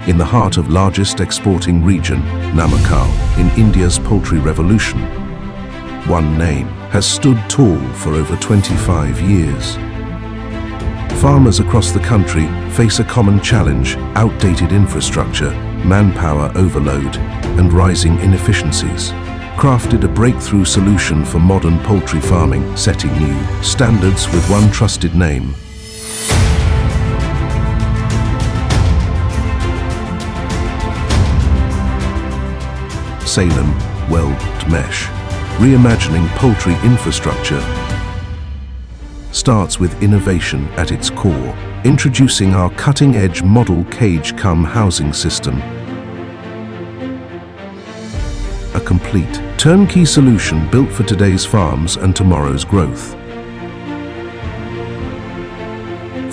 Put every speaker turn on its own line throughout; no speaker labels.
in the heart of largest exporting region, Namakkal, in India's poultry revolution. One name has stood tall for over 25 years. Farmers across the country face a common challenge: outdated infrastructure, manpower overload, and rising inefficiencies. Crafted a breakthrough solution for modern poultry farming, setting new standards with one trusted name: Salem Weld Mesh. Reimagining poultry infrastructure starts with innovation at its core. Introducing our cutting-edge model cage-cum-housing system. A complete, turnkey solution built for today's farms and tomorrow's growth.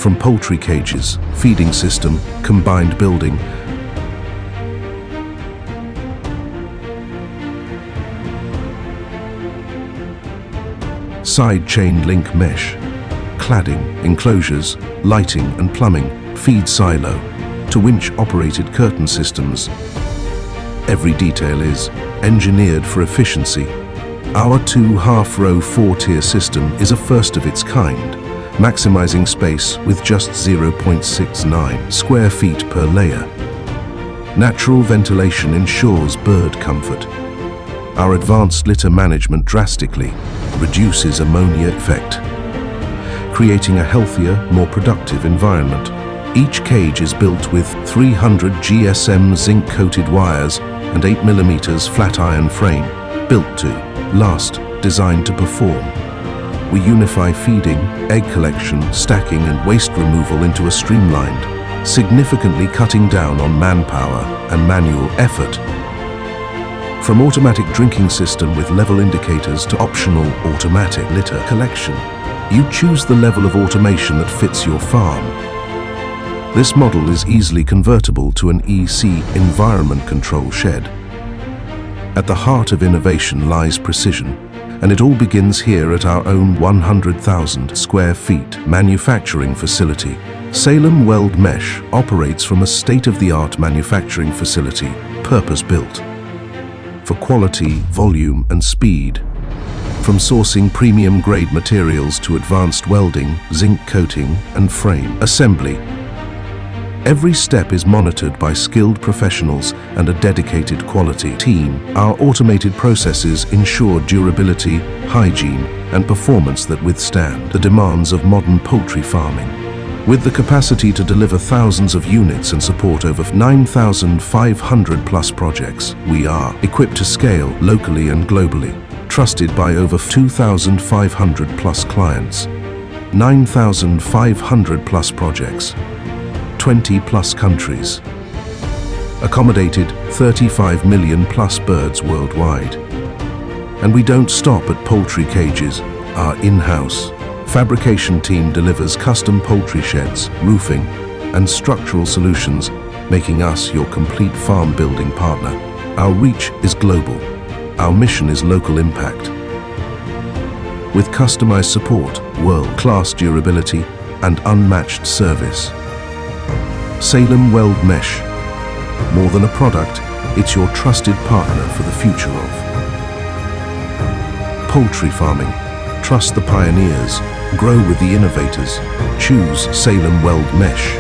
From poultry cages, feeding system, combined building, side chain link mesh, cladding, enclosures, lighting and plumbing, feed silo, to winch-operated curtain systems. Every detail is engineered for efficiency. Our 2-half-row 4-tier system is a first of its kind, maximizing space with just 0.69 square feet per layer. Natural ventilation ensures bird comfort. Our advanced litter management drastically reduces ammonia effect, creating a healthier, more productive environment. Each cage is built with 300 GSM zinc-coated wires and 8mm flat iron frame, built to last, designed to perform. We unify feeding, egg collection, stacking and waste removal into a streamlined, significantly cutting down on manpower and manual effort. From automatic drinking system with level indicators to optional automatic litter collection, you choose the level of automation that fits your farm. This model is easily convertible to an EC environment control shed. At the heart of innovation lies precision, and it all begins here at our own 100,000 square feet manufacturing facility. Salem Weld Mesh operates from a state-of-the-art manufacturing facility, purpose-built for quality, volume and speed. From sourcing premium-grade materials to advanced welding, zinc coating and frame assembly, every step is monitored by skilled professionals and a dedicated quality team. Our automated processes ensure durability, hygiene, and performance that withstand the demands of modern poultry farming. With the capacity to deliver thousands of units and support over 9,500 plus projects, we are equipped to scale locally and globally, trusted by over 2,500 plus clients, 9,500 plus projects, 20 plus countries, accommodated 35 million plus birds worldwide. And we don't stop at poultry cages. Our in-house fabrication team delivers custom poultry sheds, roofing, and structural solutions, making us your complete farm building partner. Our reach is global. Our mission is local impact. With customized support, world-class durability, and unmatched service. Salem Weld Mesh. More than a product, it's your trusted partner for the future of poultry farming. Trust the pioneers. Grow with the innovators. Choose Salem Weld Mesh.